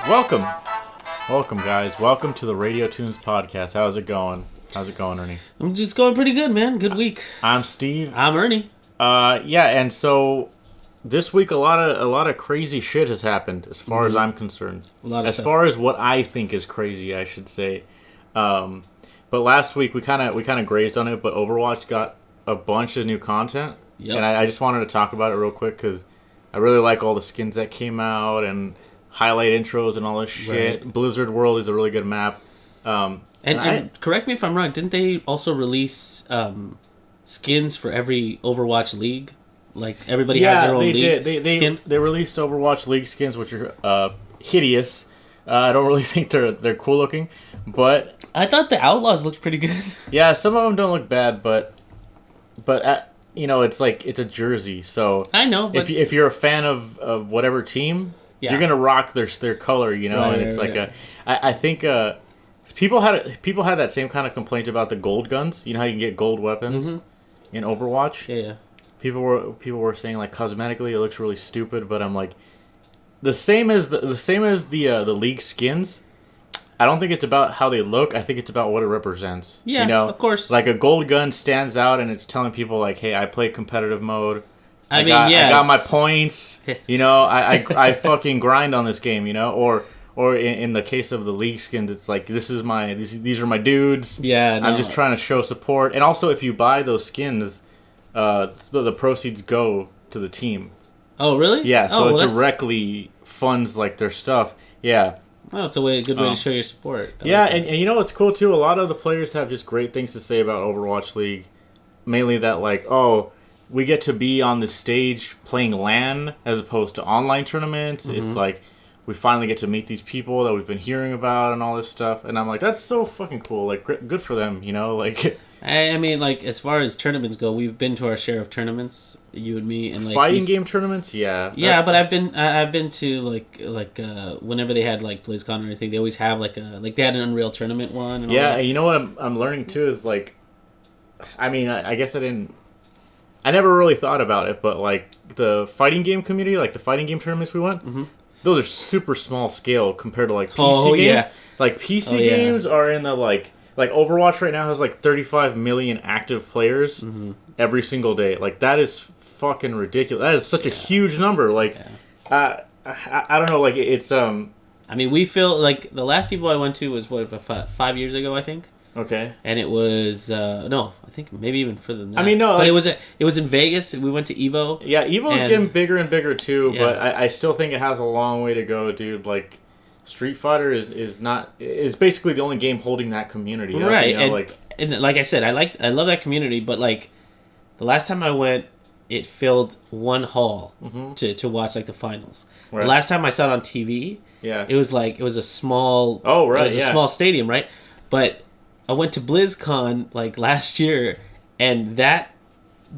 Welcome, guys. Welcome to the Radio Toons podcast. How's it going? Ernie? I'm just going pretty good, man. Good week. I'm Steve. I'm Ernie. And so this week a lot of crazy shit has happened as far as I'm concerned. As far as what I think is crazy, I should say. But last week we kind of grazed on it. But Overwatch got a bunch of new content, and I just wanted to talk about it real quick because I really like all the skins that came out and highlight intros and all this shit. Right. Blizzard World is a really good map. And correct me if I'm wrong, didn't they also release skins for every Overwatch league? Like, everybody has their own league skin? They released Overwatch League skins, which are hideous. I don't really think they're cool looking, but... I thought the Outlaws looked pretty good. Yeah, some of them don't look bad, but it's like, it's a jersey, so... I know, but... If you're a fan of whatever team... Yeah. You're gonna rock their color, and it's I think people had that same kind of complaint about the gold guns. You know how you can get gold weapons in Overwatch. Yeah. People were saying like cosmetically it looks really stupid, but I'm like, the same as the league skins. I don't think it's about how they look. I think it's about what it represents. Yeah, of course. Like a gold gun stands out, and it's telling people like, hey, I play competitive mode. I got my points, I fucking grind on this game, or in the case of the league skins, it's like, these are my dudes. Yeah, no. I'm just trying to show support. And also, if you buy those skins, the proceeds go to the team. Oh, really? Yeah, so it directly funds, like, their stuff. Yeah. Oh, it's a good way to show your support. And you know what's cool, too? A lot of the players have just great things to say about Overwatch League. Mainly that, like, we get to be on the stage playing LAN as opposed to online tournaments. Mm-hmm. It's like we finally get to meet these people that we've been hearing about and all this stuff. And I'm like, that's so fucking cool. Like, good for them, Like, I mean, like, as far as tournaments go, we've been to our share of tournaments, you and me, and like fighting game tournaments. Yeah, but I've been to like whenever they had like BlizzCon or anything, they always have like they had an Unreal tournament one. And all that. And you know what I'm learning too is like, I mean, I guess I never really thought about it, but like the fighting game community, like the fighting game tournaments we went, those are super small scale compared to like PC games. Yeah. Like PC games are in the like Overwatch right now has like 35 million active players every single day. Like that is fucking ridiculous. That is such a huge number. Like I don't know. Like it's I mean, we feel like the last Evo I went to was 5 years ago, I think. Okay. And it was no, I think maybe even further than that. I mean, no, but it was in Vegas. We went to Evo. Yeah, Evo's getting bigger and bigger too, but I still think it has a long way to go, dude. Like Street Fighter is not. It's basically the only game holding that community, right? Up, and like I said, I love that community, but like the last time I went, it filled one hall to watch like the finals. Right. The last time I saw it on TV, it was a small. Oh right, it was a small stadium, right? But I went to BlizzCon like last year, and that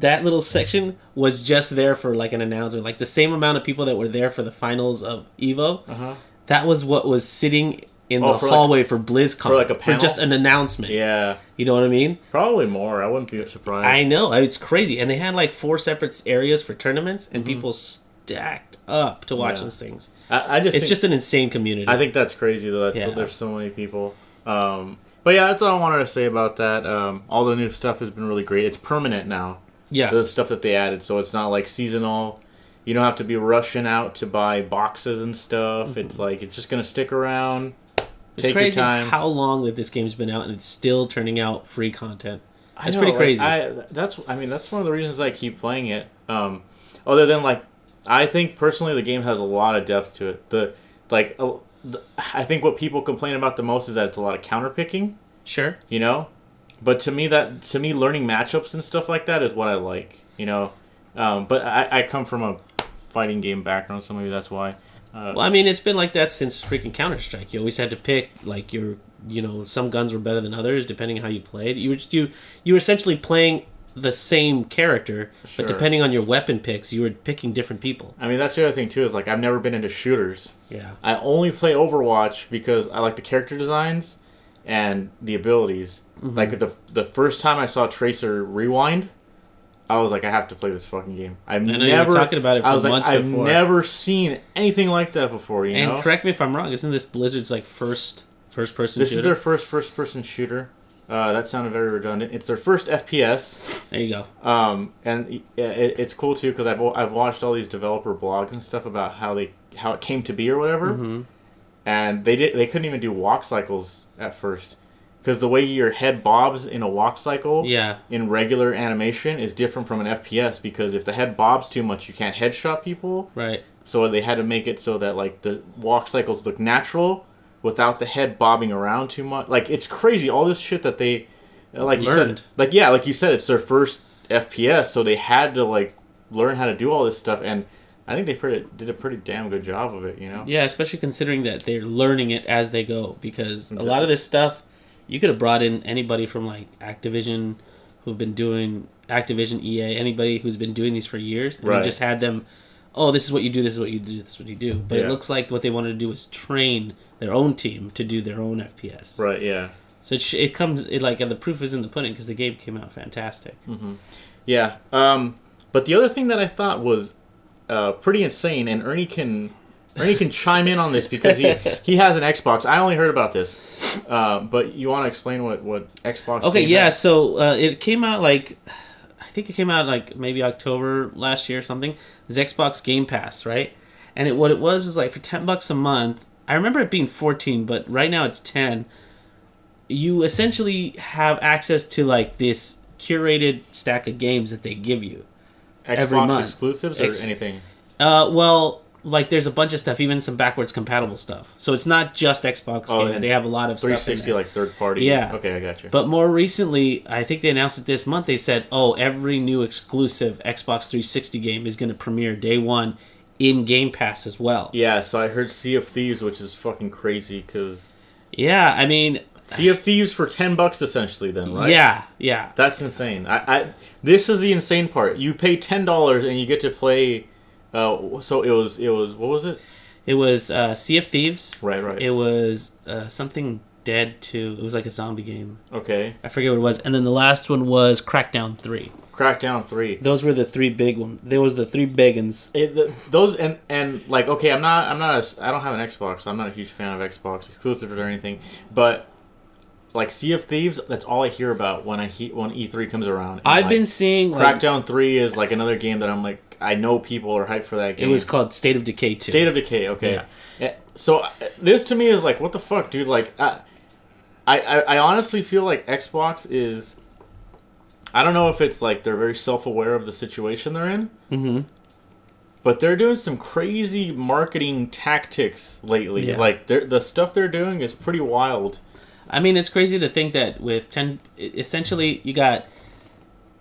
little section was just there for like an announcer. Like the same amount of people that were there for the finals of Evo, that was what was sitting in the hallway for BlizzCon. For like a panel? For just an announcement. Yeah. You know what I mean? Probably more. I wouldn't be surprised. I know. It's crazy. And they had like 4 separate areas for tournaments, and people stacked up to watch those things. It's just an insane community. I think that's crazy though. There's so many people. But yeah, that's all I wanted to say about that. All the new stuff has been really great. It's permanent now. Yeah. The stuff that they added, so it's not like seasonal. You don't have to be rushing out to buy boxes and stuff. It's like, it's just going to stick around. It's crazy how long that this game's been out and it's still turning out free content. It's pretty crazy. That's one of the reasons I keep playing it. Other than like, I think personally the game has a lot of depth to it. I think what people complain about the most is that it's a lot of counter picking. Sure. But to me learning matchups and stuff like that is what I like. But I come from a fighting game background, so maybe that's why. Well, I mean, it's been like that since freaking Counter-Strike. You always had to pick like some guns were better than others depending on how you played. You were essentially playing the same character, but depending on your weapon picks, you were picking different people. I mean, that's the other thing too, is like I've never been into shooters. Yeah. I only play Overwatch because I like the character designs and the abilities. Like the first time I saw Tracer rewind, I was like, I have to play this fucking game. I know you were talking about it for months I've before. never seen anything like that before, you know? And correct me if I'm wrong, isn't this Blizzard's like first-person shooter? This is their first-person shooter. That sounded very redundant. It's their first FPS. There you go. And it's cool too because I've watched all these developer blogs and stuff about how it came to be or whatever. Mm-hmm. And they couldn't even do walk cycles at first because the way your head bobs in a walk cycle in regular animation is different from an FPS because if the head bobs too much, you can't headshot people. Right. So they had to make it so that like the walk cycles look natural without the head bobbing around too much. Like, it's crazy. All this shit that they like learned. Like you said, it's their first FPS, so they had to like learn how to do all this stuff, and I think they did a pretty damn good job of it, you know? Yeah, especially considering that they're learning it as they go, because a lot of this stuff, you could have brought in anybody from like Activision, who've been doing Activision, EA, anybody who's been doing these for years, and you just had them, oh, this is what you do, this is what you do, this is what you do. But it looks like what they wanted to do was train their own team to do their own FPS. Right, yeah. So the proof is in the pudding, because the game came out fantastic. Mm-hmm. Yeah. But the other thing that I thought was pretty insane, and Ernie can chime in on this because he has an Xbox. I only heard about this, but you want to explain what Xbox? Okay, yeah. So it came out I think it came out like maybe October last year or something. It's Xbox Game Pass, right? And what it was is like for $10 a month. I remember it being 14, but right now it's 10. You essentially have access to like this curated stack of games that they give you every month. Xbox exclusives or anything? Well, like there's a bunch of stuff, even some backwards compatible stuff. So it's not just Xbox games. They have a lot of 360 stuff in there. like third party. Yeah. Okay, I got you. But more recently, I think they announced it this month. They said, every new exclusive Xbox 360 game is going to premiere day one in Game Pass as well. Yeah, so I heard Sea of Thieves, which is fucking crazy because... Yeah, I mean... Sea of Thieves for $10 essentially then, right? Yeah. That's insane. This is the insane part. You pay $10 and you get to play... so it was... What was it? It was Sea of Thieves. Right. It was something Dead 2. It was like a zombie game. Okay. I forget what it was. And then the last one was Crackdown 3. Crackdown 3. Those were the three big ones. There was the three big ones. Those and like, okay, I don't have an Xbox. So I'm not a huge fan of Xbox exclusive or anything. But like Sea of Thieves, that's all I hear about when E3 comes around. And I've been seeing Crackdown 3 is like another game that I'm like, I know people are hyped for that game. It was called State of Decay 2. State of Decay, okay. Yeah. So this to me is like, what the fuck, dude? Like, I honestly feel like Xbox is... I don't know if it's like they're very self-aware of the situation they're in. Mm-hmm. But they're doing some crazy marketing tactics lately. Yeah. Like, the stuff they're doing is pretty wild. I mean, it's crazy to think that with essentially, you got...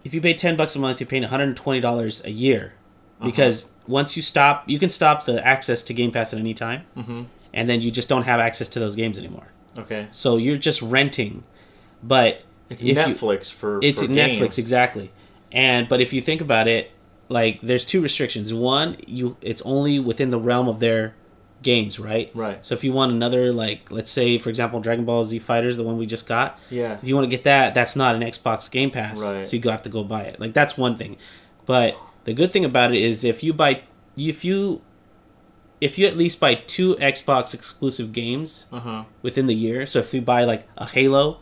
If you pay $10 a month, you're paying $120 a year. Because once you can stop the access to Game Pass at any time. Mm-hmm. And then you just don't have access to those games anymore. Okay. So you're just renting. But... It's Netflix for Netflix, games. Exactly. But if you think about it, like there's two restrictions. One, it's only within the realm of their games, right? Right. So if you want another, like let's say for example, BallZ FighterZ, the one we just got. Yeah. If you want to get that, that's not an Xbox Game Pass, right. So you have to go buy it. Like that's one thing. But the good thing about it is if you at least buy 2 Xbox exclusive games within the year, so if you buy like a Halo.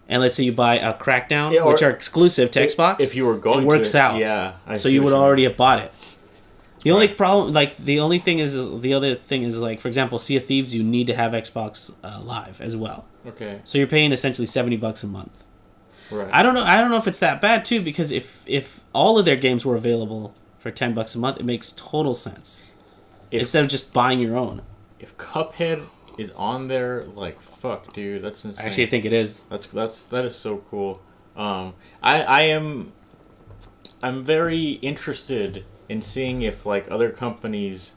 And let's say you buy a Crackdown, which are exclusive to Xbox. If you were going, it works out. Yeah, so you would already have bought it. The only problem, the other thing is like, for example, Sea of Thieves, you need to have Xbox Live as well. Okay. So you're paying essentially $70 a month. Right. I don't know if it's that bad too, because if all of their games were available for $10 a month, it makes total sense. Instead of just buying your own. If Cuphead is on there, like, fuck, dude, that's insane. I actually think it is. That is so cool. I'm very interested in seeing if like other companies,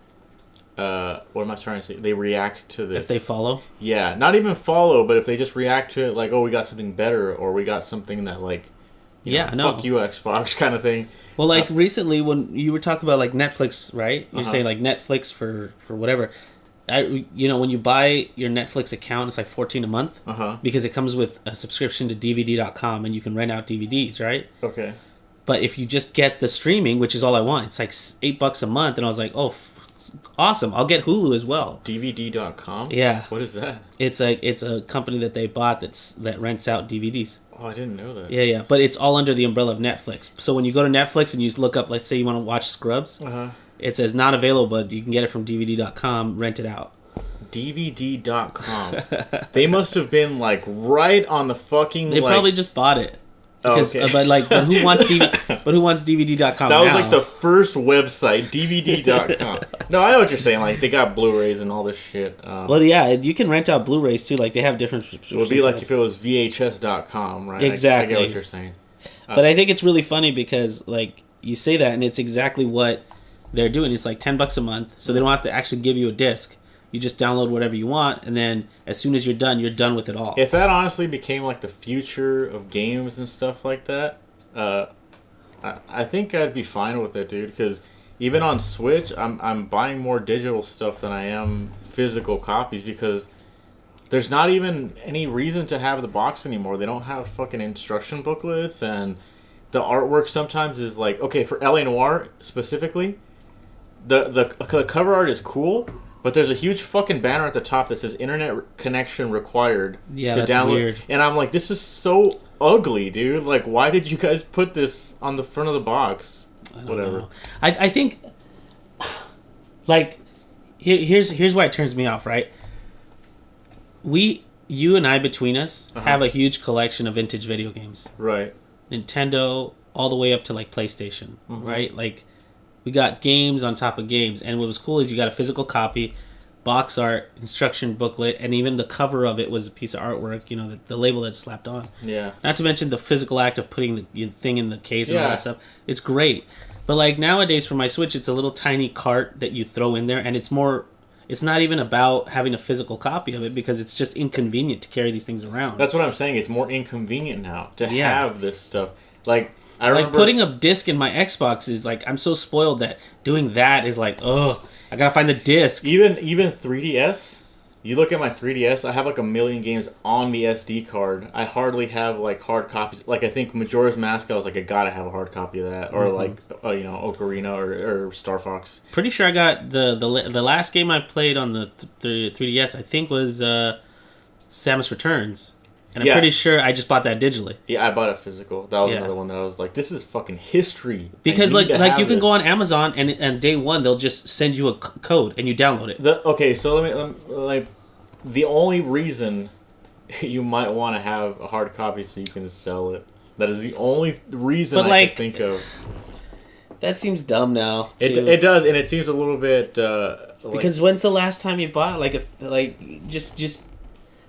what am I trying to say? They react to this. If they follow. Yeah, not even follow, but if they just react to it, like, oh, we got something better, or we got something that like, fuck you, Xbox, kind of thing. Well, like recently when you were talking about like Netflix, right? You're saying like Netflix for whatever. When you buy your Netflix account, it's like $14 a month because it comes with a subscription to DVD.com and you can rent out DVDs, right? Okay. But if you just get the streaming, which is all I want, it's like $8 a month, and I was like, oh, awesome! I'll get Hulu as well. DVD.com. Yeah. What is that? It's a company that they bought that rents out DVDs. Oh, I didn't know that. Yeah. But it's all under the umbrella of Netflix. So when you go to Netflix and you look up, let's say you want to watch Scrubs, it says not available, but you can get it from DVD.com, rent it out. DVD.com. They must have been like right on the fucking. They probably just bought it. Because, okay. but who wants DVD.com? That was now? like the first website, DVD.com. No, I know what you're saying. Like they got Blu-rays and all this shit. Well, yeah, you can rent out Blu-rays too. Like they have different. It would be like if it was VHS.com, right? Exactly. I get what you're saying. But I think it's really funny because like you say that, and it's exactly what they're doing. It's like $10 a month, so they don't have to actually give you a disc. You just download whatever you want, and then as soon as you're done with it all. If that honestly became like the future of games and stuff like that, I think I'd be fine with it, dude. Because even on Switch, I'm buying more digital stuff than I am physical copies because there's not even any reason to have the box anymore. They don't have fucking instruction booklets, and the artwork sometimes is like, okay, for LA Noire specifically, the cover art is cool. But there's a huge fucking banner at the top that says internet connection required to that's download. Weird. And I'm like, this is so ugly, dude. Like, why did you guys put this on the front of the box? Whatever. Know. I think, like, here's why it turns me off, right? You and I, between us, have a huge collection of vintage video games. Right. Nintendo, all the way up to, like, PlayStation, right? Like, we got games on top of games, and what was cool is you got a physical copy, box art, instruction booklet, and even the cover of it was a piece of artwork, you know, the label that's slapped on. Yeah. Not to mention the physical act of putting the thing in the case and all that stuff. It's great. But, like, nowadays for my Switch, it's a little tiny cart that you throw in there, and it's not even about having a physical copy of it because it's just inconvenient to carry these things around. That's what I'm saying. It's more inconvenient now to have this stuff. Like, I remember, like, putting a disc in my Xbox is like, I'm so spoiled that doing that is like, ugh, I gotta find the disc. Even 3DS, you look at my 3DS, I have like a million games on the SD card. I hardly have like hard copies. Like I think Majora's Mask, I was like, I gotta have a hard copy of that, or like Ocarina or Star Fox. Pretty sure I got the last game I played on the 3DS. I think was Samus Returns. And I'm pretty sure I just bought that digitally. Yeah, I bought it physical. That was another one that I was like, this is fucking history. Because like you can go on Amazon and day one they'll just send you a code and you download it. So let me the only reason you might want to have a hard copy so you can sell it. That is the only reason I can think of. That seems dumb now. It does, and it seems a little bit because when's the last time you bought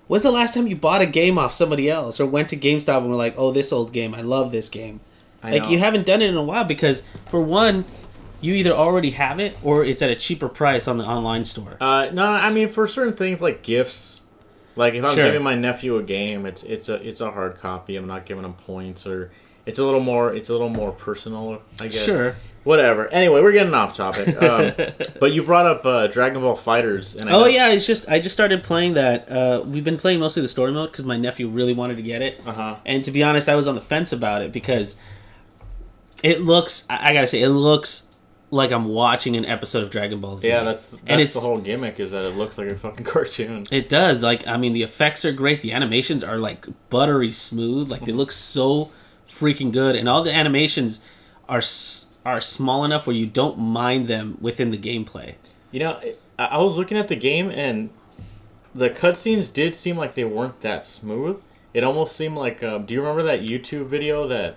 when's the last time you bought a game off somebody else or went to GameStop and were like, oh, this old game, I love this game? You haven't done it in a while because, for one, you either already have it or it's at a cheaper price on the online store. No, I mean, for certain things like gifts, like if I'm giving my nephew a game, it's a hard copy. I'm not giving him points, or it's a little more personal, I guess. Sure. Whatever. Anyway, we're getting off topic. But you brought up Dragon Ball FighterZ. And I just started playing that. We've been playing mostly the story mode because my nephew really wanted to get it. And to be honest, I was on the fence about it because it looks like I'm watching an episode of Dragon Ball Z. Yeah, that's the whole gimmick, is that it looks like a fucking cartoon. It does. Like, I mean, the effects are great. The animations are like buttery smooth. Like, they look so freaking good, and all the animations are small enough where you don't mind them within the gameplay. You know, I was looking at the game, and the cutscenes did seem like they weren't that smooth. It almost seemed like, do you remember that YouTube video that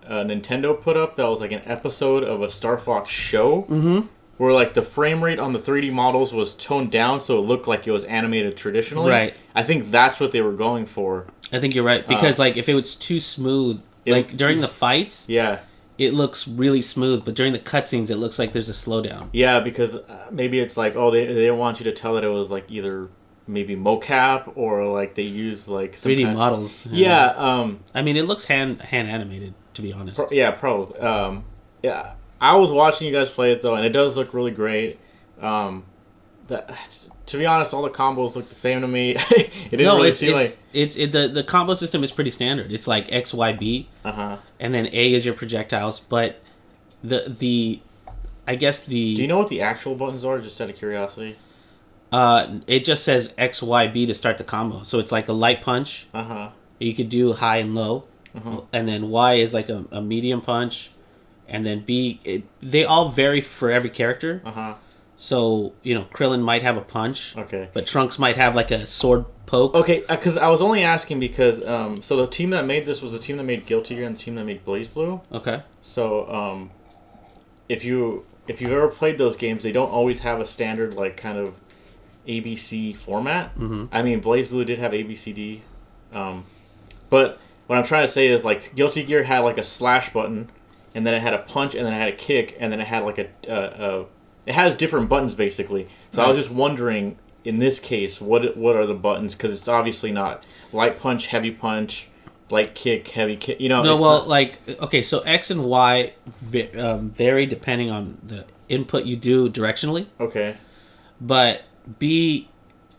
Nintendo put up that was like an episode of a Star Fox show? Mm-hmm. Where like the frame rate on the 3D models was toned down so it looked like it was animated traditionally. Right. I think that's what they were going for. I think you're right. Because like if it was too smooth, like during the fights... Yeah. It looks really smooth, but during the cutscenes, it looks like there's a slowdown. Yeah, because maybe it's like, they didn't want you to tell that it was like either maybe mocap or like they used like some 3D models. Yeah. I mean, it looks hand animated, to be honest. Probably. Yeah, I was watching you guys play it though, and it does look really great. to be honest, all the combos look the same to me. It didn't No, really it's seem the combo system is pretty standard. It's like X, Y, B, and then A is your projectiles. But the I guess the Do you know what the actual buttons are? Just out of curiosity. It just says X, Y, B to start the combo. So it's like a light punch. You could do high and low, and then Y is like a medium punch, and then B. They all vary for every character. So, Krillin might have a punch. Okay. But Trunks might have like a sword poke. Okay, because I was only asking because so the team that made this was the team that made Guilty Gear and the team that made BlazBlue. Okay. So if you've ever played those games, they don't always have a standard like kind of ABC format. I mean, BlazBlue did have ABCD, but what I'm trying to say is like Guilty Gear had like a slash button, and then it had a punch, and then it had a kick, and then it had like it has different buttons basically. So I was just wondering, in this case, what are the buttons? Because it's obviously not light punch, heavy punch, light kick, heavy kick. No, well, okay, so X and Y vary depending on the input you do directionally. Okay. But B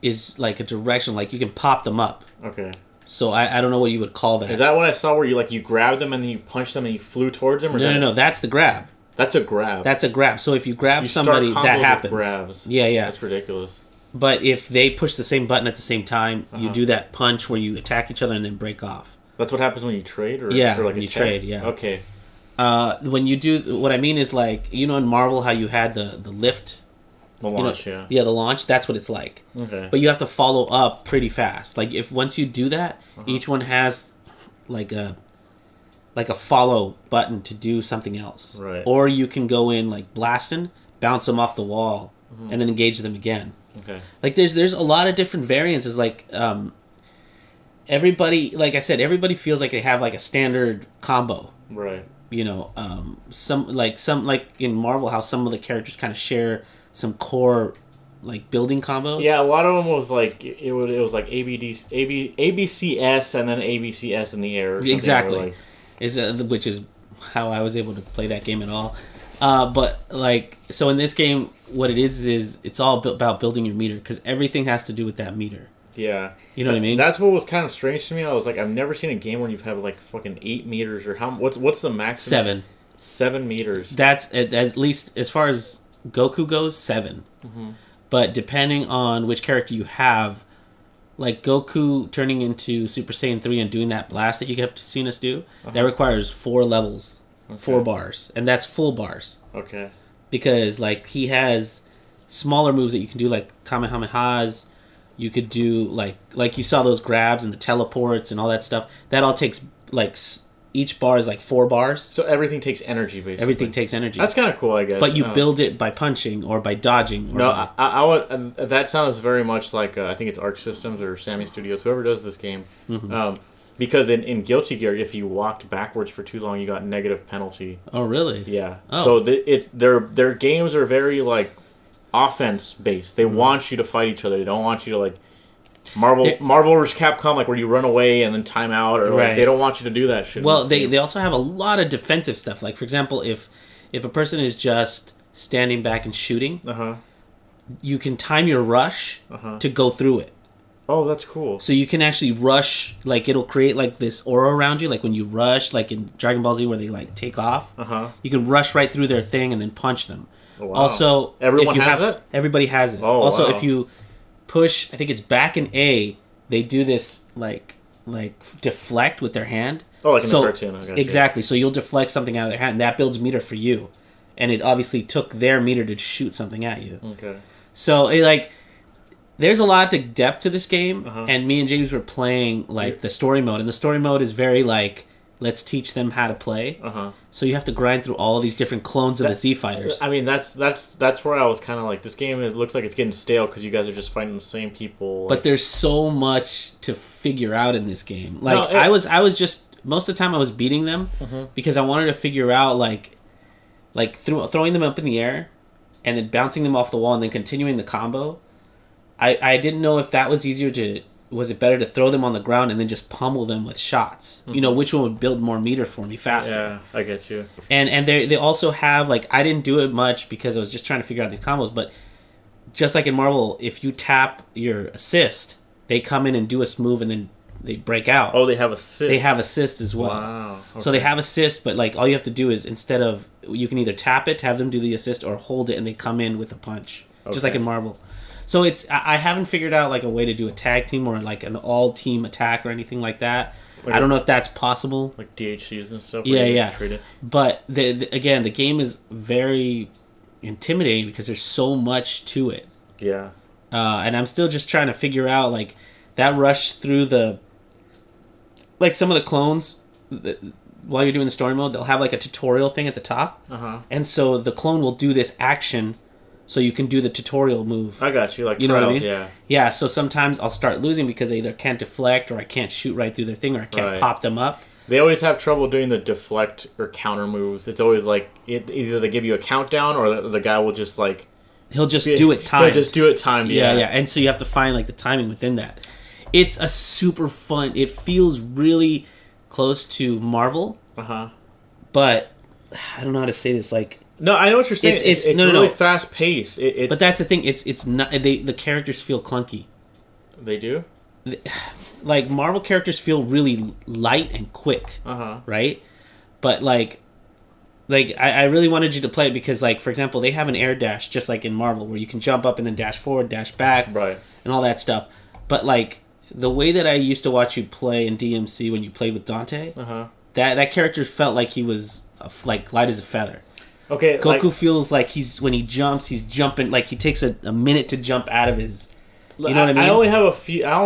is like a direction, like you can pop them up. Okay. So I don't know what you would call that. Is that what I saw where you grab them and then you punch them and you flew towards them? Or No, that's the grab. That's a grab. That's a grab. So if you grab somebody, that happens. Grabs. Yeah. That's ridiculous. But if they push the same button at the same time, you do that punch where you attack each other and then break off. That's what happens when you trade? Or like when you trade, yeah. Okay. When you do, what I mean is like, in Marvel how you had the lift? The launch, yeah. Yeah, the launch, that's what it's like. Okay. But you have to follow up pretty fast. Like, once you do that, each one has like a follow button to do something else. Right. Or you can go in like blasting, bounce them off the wall, and then engage them again. Okay. Like there's a lot of different variances. Like everybody, like I said, everybody feels like they have like a standard combo. Right. Some like in Marvel, how some of the characters kind of share some core like building combos. Yeah, a lot of them was like it was like ABCS and then ABCS in the air. Or exactly. Which is how I was able to play that game at all. But like, so in this game, what it is it's all about building your meter, because everything has to do with that meter. Yeah. You know what I mean? That's what was kind of strange to me. I was like, I've never seen a game where you've had like fucking 8 meters or what's the maximum? 7 meters. That's at least as far as Goku goes, 7. But depending on which character you have, like Goku turning into Super Saiyan 3 and doing that blast that you kept seeing us do, that requires 4 levels, 4 bars, and that's full bars. Okay. Because like he has smaller moves that you can do, like Kamehamehas. You could do like you saw those grabs and the teleports and all that stuff. That all takes like each bar is like 4 bars. So everything takes energy, basically. Everything takes energy. That's kind of cool, I guess. But you build it by punching or by dodging. I would. That sounds very much like I think it's Arc Systems or Sammy Studios, whoever does this game. Because in Guilty Gear, if you walked backwards for too long, you got negative penalty. Oh, really? Yeah. Oh. So their games are very like offense based. They want you to fight each other. They don't want you to like Marvel vs. Capcom, like where you run away and then time out, or like, they don't want you to do that shit. Well, they also have a lot of defensive stuff. Like for example, if a person is just standing back and shooting, you can time your rush to go through it. Oh, that's cool. So you can actually rush, like it'll create like this aura around you, like when you rush, like in Dragon Ball Z where they like take off. You can rush right through their thing and then punch them. Oh, wow. Also, everyone has it? Everybody has this. Oh, also, wow. if you push, I think it's back in A, they do this like deflect with their hand. Oh, like in the cartoon. Exactly. So you'll deflect something out of their hand, and that builds meter for you. And it obviously took their meter to shoot something at you. Okay. So there's a lot of depth to this game, and me and James were playing like the story mode, and the story mode is very like, let's teach them how to play. So you have to grind through all of these different clones of the Z fighters. I mean, that's where I was kind of like, this game, it looks like it's getting stale because you guys are just fighting the same people. But there's so much to figure out in this game. Like I was just most of the time I was beating them because I wanted to figure out like throwing them up in the air and then bouncing them off the wall and then continuing the combo. I didn't know if that was easier was it better to throw them on the ground and then just pummel them with shots? Which one would build more meter for me faster? Yeah, I get you. And they also have, like, I didn't do it much because I was just trying to figure out these combos, but just like in Marvel, if you tap your assist, they come in and do a move and then they break out. Oh, they have assist. They have assist as well. Wow. Okay. So they have assist, but like all you have to do is instead of you can either tap it to have them do the assist or hold it and they come in with a punch, just like in Marvel. So I haven't figured out like a way to do a tag team or like an all team attack or anything like that. Like I don't know if that's possible. Like DHCs and stuff. Yeah. But again, the game is very intimidating because there's so much to it. Yeah. And I'm still just trying to figure out like that rush through the like some of the clones. While you're doing the story mode, they'll have like a tutorial thing at the top, and so the clone will do this action. So you can do the tutorial move. I got you. Like you know trials, what I mean? Yeah. Yeah. So sometimes I'll start losing because I either can't deflect or I can't shoot right through their thing or I can't pop them up. They always have trouble doing the deflect or counter moves. It's always like either they give you a countdown or the guy will just like he'll just do it timed. He'll just do it timed. Yeah. And so you have to find like the timing within that. It's a super fun. It feels really close to Marvel. But I don't know how to say this. Like. No, I know what you're saying. It's really fast paced. But that's the thing. It's not. The characters feel clunky. They do. Like Marvel characters feel really light and quick. Right. But like I really wanted you to play it because like for example they have an air dash just like in Marvel where you can jump up and then dash forward, dash back, right, and all that stuff. But like the way that I used to watch you play in DMC when you played with Dante, that character felt like he was like light as a feather. Okay, Goku feels like when he jumps, he's jumping like he takes a minute to jump out of his. You know what I mean? I only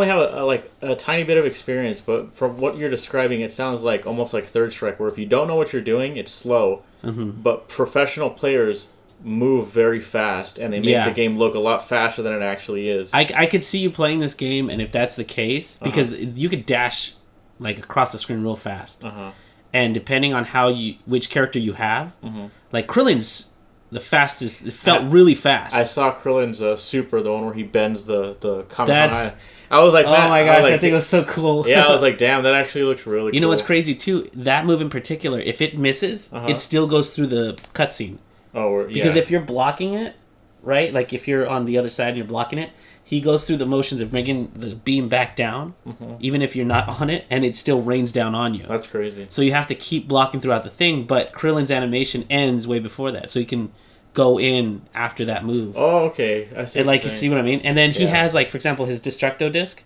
have a tiny bit of experience, but from what you're describing, it sounds like almost like Third Strike, where if you don't know what you're doing, it's slow. But professional players move very fast, and they make the game look a lot faster than it actually is. I could see you playing this game, and if that's the case, because you could dash like across the screen real fast, and depending on which character you have. Like Krillin's the fastest. It felt really fast. I saw Krillin's super, the one where he bends the Kamehameha. I was like, oh my gosh, I think it was so cool. Yeah, I was like, damn, that actually looks really cool. You know what's crazy too? That move in particular, if it misses, it still goes through the cutscene. Oh, yeah. Because if you're blocking it, right? Like if you're on the other side and you're blocking it, he goes through the motions of bringing the beam back down, even if you're not on it, and it still rains down on you. That's crazy. So you have to keep blocking throughout the thing, but Krillin's animation ends way before that, so you can go in after that move. Oh, okay. I see. And like you see what I mean? And then he has like, for example, his Destructo disc.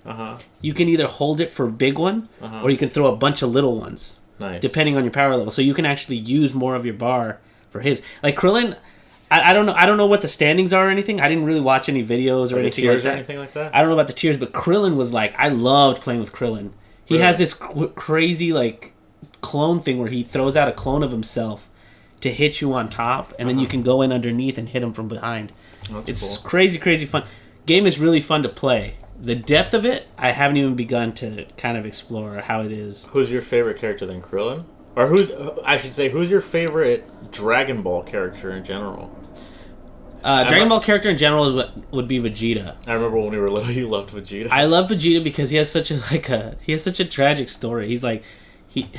You can either hold it for a big one, or you can throw a bunch of little ones. Nice. Depending on your power level, so you can actually use more of your bar for his. Like Krillin. I don't know what the standings are or anything. I didn't really watch any videos or anything like that. Or anything like that. I don't know about the tiers, but Krillin was like, I loved playing with Krillin. He has this crazy like clone thing where he throws out a clone of himself to hit you on top, and then you can go in underneath and hit him from behind. It's cool. Crazy fun. Game is really fun to play. The depth of it, I haven't even begun to kind of explore how it is. Who's your favorite character then, Krillin? Or who's your favorite Dragon Ball character in general? Dragon Ball character in general would be Vegeta. I remember when we were little, you loved Vegeta. I love Vegeta because he has such a tragic story. He's like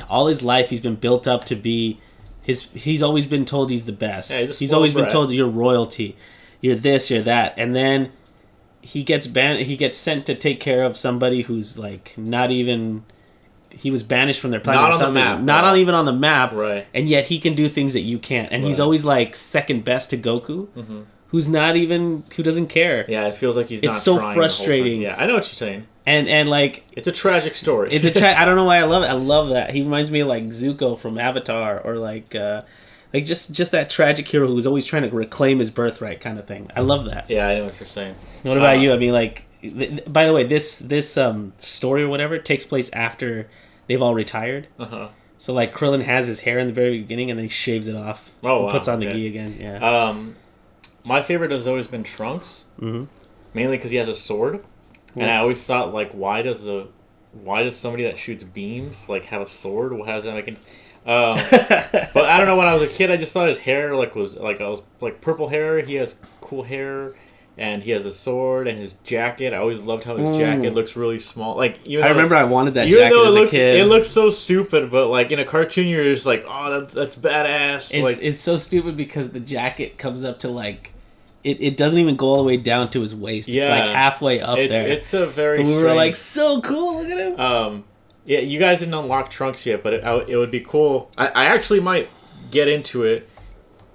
all his life he's been built up to be he's always been told he's the best. Yeah, he's always been told you're royalty. You're this, you're that. And then he gets sent to take care of somebody who's like not even. He was banished from their planet. Not on the map. Not even on the map. Right. And yet he can do things that you can't. And he's always like second best to Goku, who doesn't care. Yeah, it feels like he's not trying. It's so frustrating. Yeah, I know what you're saying. And like it's a tragic story. I don't know why I love it. I love that. He reminds me of like Zuko from Avatar, or like just that tragic hero who's always trying to reclaim his birthright kind of thing. I love that. Yeah, I know what you're saying. What about you? I mean, like, by the way, this story or whatever takes place after they've all retired. So like Krillin has his hair in the very beginning, and then he shaves it off. Oh, wow. Puts on the gi again. Yeah. My favorite has always been Trunks. Mainly because he has a sword, and I always thought like, why does somebody that shoots beams like have a sword? How does that make it? But I don't know. When I was a kid, I just thought his hair was purple hair. He has cool hair. And he has a sword and his jacket. I always loved how his jacket looks really small. Like I remember I wanted that jacket as a kid. It looks so stupid, but like in a cartoon, you're just like, oh, that's badass. It's so stupid because the jacket comes up to like it doesn't even go all the way down to his waist. It's like halfway up there. It's a very. But we were like, so cool. Look at him. Yeah, you guys didn't unlock Trunks yet, but it would be cool. I actually might get into it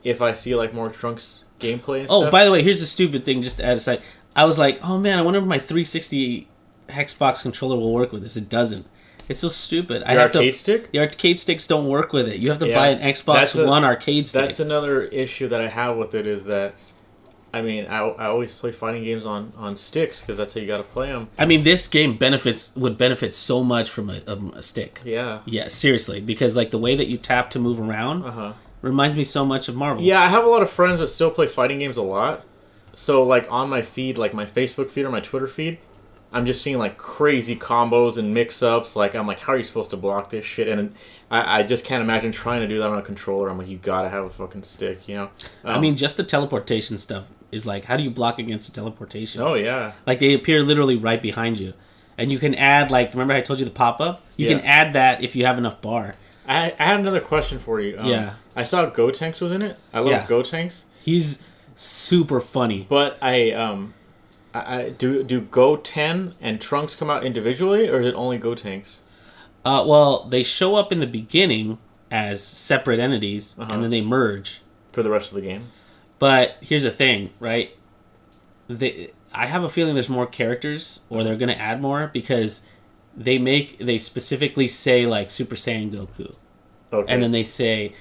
if I see like more Trunks gameplay and stuff. By the way, here's the stupid thing. Just to add aside, I was like, oh man, I wonder if my 360 Xbox controller will work with this. It doesn't. It's so stupid. The arcade stick? The arcade sticks don't work with it. You have to buy an Xbox One arcade stick. That's another issue that I have with it is that, I mean, I always play fighting games on sticks because that's how you got to play them. I mean, this game would benefit so much from a stick. Yeah. Yeah, seriously. Because like the way that you tap to move around reminds me so much of Marvel. Yeah, I have a lot of friends that still play fighting games a lot. So like on my feed, like my Facebook feed or my Twitter feed, I'm just seeing like crazy combos and mix-ups. Like I'm like, how are you supposed to block this shit? And I just can't imagine trying to do that on a controller. I'm like, you gotta have a fucking stick, you know? I mean, just the teleportation stuff is like, how do you block against a teleportation? Oh yeah. Like they appear literally right behind you, and you can add like, remember I told you the pop-up? You can add that if you have enough bar. I had another question for you. I saw Gotenks was in it. I love Gotenks. He's super funny. But do Goten and Trunks come out individually, or is it only Gotenks? Well, they show up in the beginning as separate entities, and then they merge for the rest of the game. But here's the thing, right? I have a feeling there's more characters, or they're going to add more because they specifically say like Super Saiyan Goku, and then they say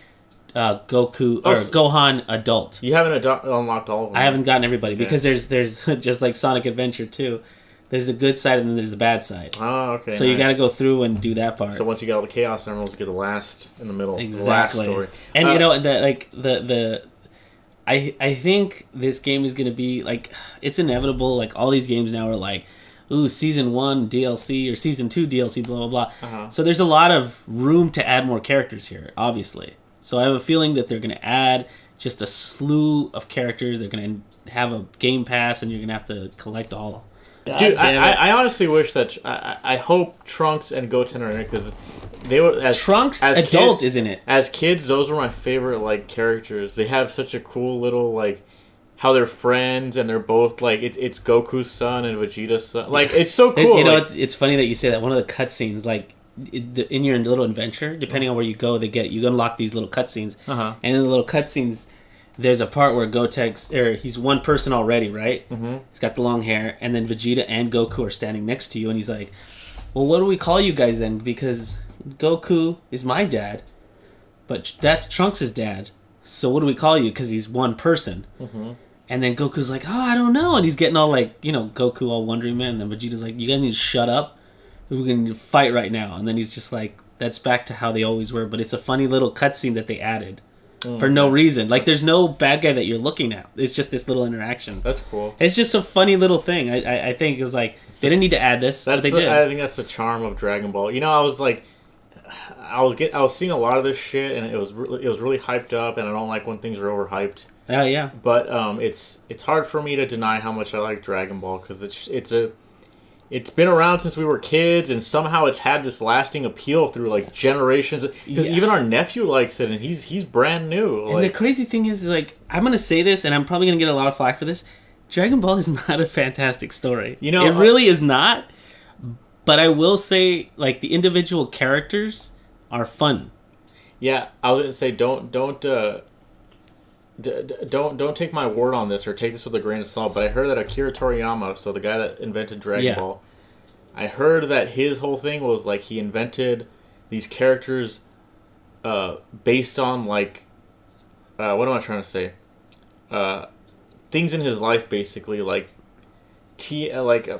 Goku or Gohan adult. You haven't unlocked all of them. I haven't gotten everybody because there's just like Sonic Adventure 2. There's the good side and then there's the bad side. Oh, okay. So you got to go through and do that part. So once you get all the Chaos Emeralds, you get the last in the middle. Exactly. The last story. And I think this game is gonna be like, it's inevitable. Like all these games now are like, ooh, season 1 DLC or season 2 DLC, blah blah blah. So there's a lot of room to add more characters here, obviously. So I have a feeling that they're gonna add just a slew of characters. They're gonna have a game pass, and you're gonna have to collect all. Dude, I honestly wish that I hope Trunks and Goten are in it because they were Trunks as adult is in it. As kids, those were my favorite like characters. They have such a cool little like how they're friends and they're both like it's Goku's son and Vegeta's son. Like it's so cool. You know, it's funny that you say that. One of the cutscenes, like in your little adventure, depending on where you go, you unlock these little cutscenes, and in the little cutscenes. There's a part where he's one person already, right? Mm-hmm. He's got the long hair, and then Vegeta and Goku are standing next to you, and he's like, well, what do we call you guys then? Because Goku is my dad, but that's Trunks' dad. So what do we call you? Because he's one person. Mm-hmm. And then Goku's like, oh, I don't know. And he's getting all like, Goku all wondering, man. And then Vegeta's like, you guys need to shut up. We're going to fight right now. And then he's just like, that's back to how they always were. But it's a funny little cutscene that they added. For no reason. Like, there's no bad guy that you're looking at. It's just this little interaction. That's cool. It's just a funny little thing. I think it's like, they didn't need to add this, but they did. I think that's the charm of Dragon Ball. I was like, I was seeing a lot of this shit, and it was really hyped up, and I don't like when things are overhyped. Oh, yeah. But it's hard for me to deny how much I like Dragon Ball, because it's been around since we were kids, and somehow it's had this lasting appeal through like generations. Because even our nephew likes it, and he's brand new. And the crazy thing is, like, I'm gonna say this, and I'm probably gonna get a lot of flack for this. Dragon Ball is not a fantastic story. It really is not. But I will say, like, the individual characters are fun. Yeah, I was gonna say don't take my word on this or take this with a grain of salt, but I heard that Akira Toriyama, so the guy that invented Dragon Ball, I heard that his whole thing was like he invented these characters based on like what am I trying to say? Things in his life, basically, like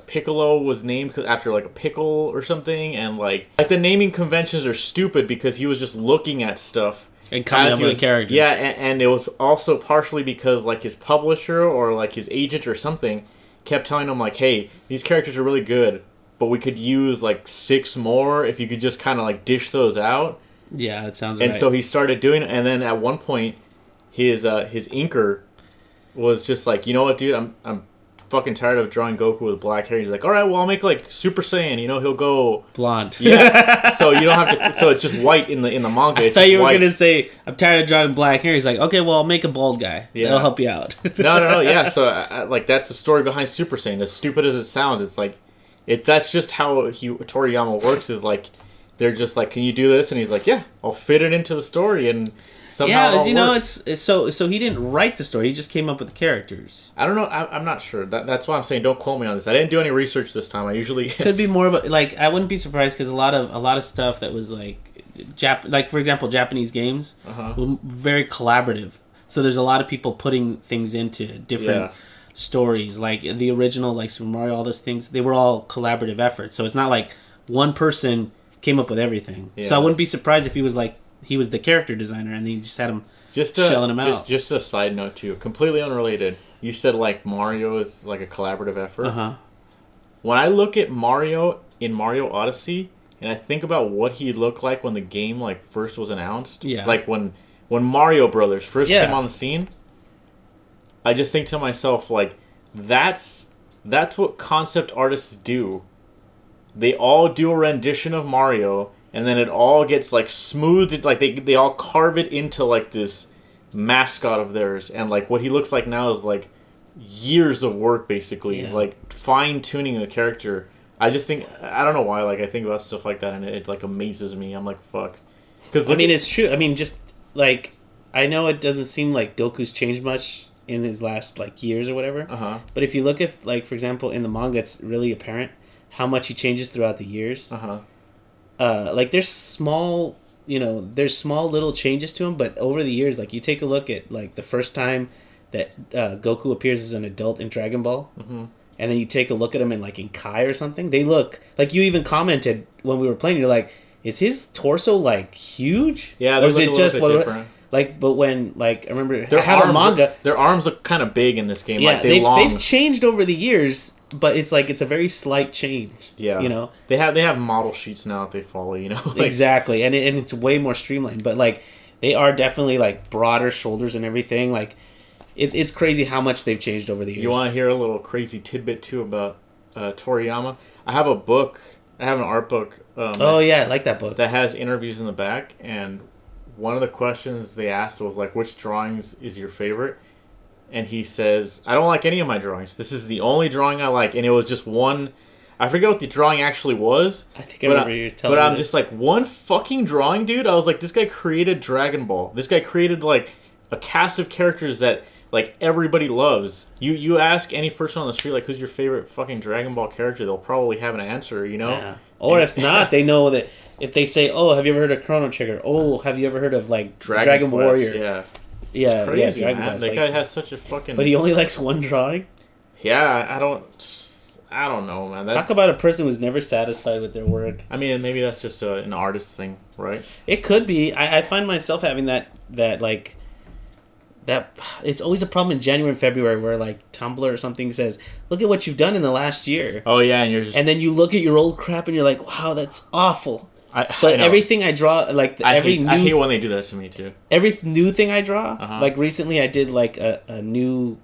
Piccolo was named after like a pickle or something, and like the naming conventions are stupid because he was just looking at stuff. And coming up with a character. Yeah, and it was also partially because like his publisher or like his agent or something kept telling him like, hey, these characters are really good, but we could use like 6 more if you could just kind of like dish those out. Yeah, that sounds right. And so he started doing it, and then at one point his inker was just like, you know what, dude, fucking tired of drawing Goku with black hair. He's like, all right, well, I'll make like Super Saiyan. You know, he'll go blonde. Yeah. So you don't have to. So it's just white in the manga. I thought you were gonna say, I'm tired of drawing black hair. He's like, okay, well, I'll make a bald guy. Yeah, that'll help you out. No. Yeah. So like that's the story behind Super Saiyan. As stupid as it sounds, it's like, that's just how Toriyama works. Is like, they're just like, can you do this? And he's like, yeah, I'll fit it into the story and. Yeah, you know, it's so he didn't write the story. He just came up with the characters. I don't know. I'm not sure. That's why I'm saying don't quote me on this. I didn't do any research this time. I usually could be more of a, like, I wouldn't be surprised because a lot of stuff that was like like for example Japanese games were very collaborative. So there's a lot of people putting things into different stories. Like the original, like Super Mario, all those things, they were all collaborative efforts. So it's not like one person came up with everything. Yeah. So I wouldn't be surprised if he was like. He was the character designer, and then he just had him shelling him out. Just a side note, too. Completely unrelated. You said, like, Mario is, like, a collaborative effort. Uh-huh. When I look at Mario in Mario Odyssey, and I think about what he looked like when the game, like, first was announced. Yeah. Like, when Mario Brothers first came on the scene, I just think to myself, like, that's what concept artists do. They all do a rendition of Mario, and then it all gets, like, smoothed. Like, they all carve it into, like, this mascot of theirs. And, like, what he looks like now is, like, years of work, basically. Yeah. Like, fine-tuning the character. I just think... I don't know why. Like, I think about stuff like that, and it like, amazes me. I'm like, fuck. I mean, it's true. I mean, just, like... I know it doesn't seem like Goku's changed much in his last, like, years or whatever. Uh-huh. But if you look at, like, for example, in the manga, it's really apparent how much he changes throughout the years. Uh-huh. Like there's small little changes to him, but over the years, like you take a look at like the first time that Goku appears as an adult in Dragon Ball, and then you take a look at him in Kai or something. They look like, you even commented when we were playing. You're like, is his torso like huge? Yeah, or is it just different? Like, but when I remember I had a manga. Their arms look kind of big in this game. Yeah, like they've changed over the years. But it's like it's a very slight change. Yeah, you know, they have model sheets now that they follow. You know, exactly, and it's way more streamlined. But like they are definitely like broader shoulders and everything. Like it's crazy how much they've changed over the years. You want to hear a little crazy tidbit too about Toriyama? I have a book. I have an art book. I like that book. That has interviews in the back, and one of the questions they asked was like, "Which drawings is your favorite?" And he says, I don't like any of my drawings. This is the only drawing I like. And it was just one... I forget what the drawing actually was. I think I remember you telling me. But I'm just like, one fucking drawing, dude? I was like, this guy created Dragon Ball. This guy created, like, a cast of characters that, like, everybody loves. You ask any person on the street, like, who's your favorite fucking Dragon Ball character, they'll probably have an answer, you know? Yeah. Or if not, they know that... If they say, oh, have you ever heard of Chrono Trigger? Oh, have you ever heard of, like, Dragon Warrior? Yeah. Yeah, crazy, Dragon man. Ball. That guy has such a fucking... But he only likes one drawing? Yeah, I don't know, man. Talk about a person who's never satisfied with their work. I mean, maybe that's just an artist thing, right? It could be. I find myself having that it's always a problem in January and February where like Tumblr or something says, look at what you've done in the last year. Oh yeah, and you're just... And then you look at your old crap and you're like, wow, that's awful. But everything I draw, like I hate when they do that to me too. Every new thing I draw, like recently I did like a new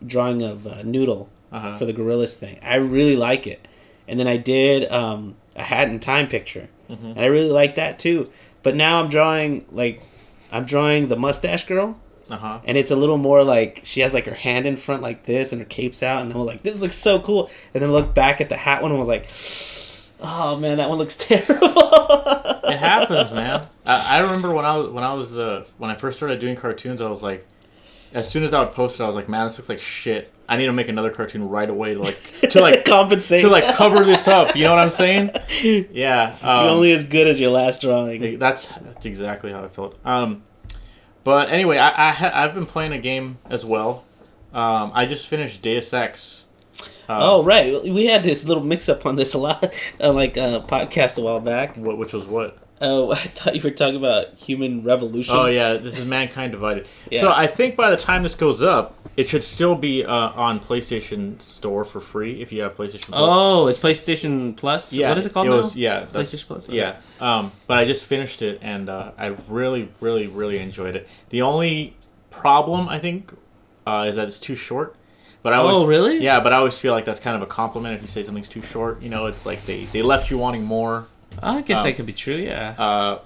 drawing of Noodle for the Gorillas thing. I really like it, and then I did a Hat in Time picture, and I really like that too. But now I'm drawing the mustache girl, and it's a little more like she has like her hand in front like this, and her cape's out, and I'm like, this looks so cool. And then I look back at the hat one and was like, oh man, that one looks terrible. It happens, man. I remember when I first started doing cartoons, I was like, as soon as I would post it, I was like, man, this looks like shit. I need to make another cartoon right away to compensate, to like cover this up. You know what I'm saying? Yeah. You're only as good as your last drawing. That's exactly how I felt. But anyway, I've been playing a game as well. I just finished Deus Ex. Oh right, we had this little mix-up on this a lot, podcast a while back. Which was what? Oh, I thought you were talking about Human Revolution. Oh yeah, this is Mankind Divided. Yeah. So I think by the time this goes up, it should still be on PlayStation Store for free if you have PlayStation Plus. Oh, it's PlayStation Plus? Yeah. What is it called now? PlayStation Plus? Okay. Yeah. But I just finished it, and I really, really, really enjoyed it. The only problem, I think, is that it's too short. But I always, really? Yeah, but I always feel like that's kind of a compliment if you say something's too short. You know, it's like they left you wanting more. I guess that could be true. Yeah.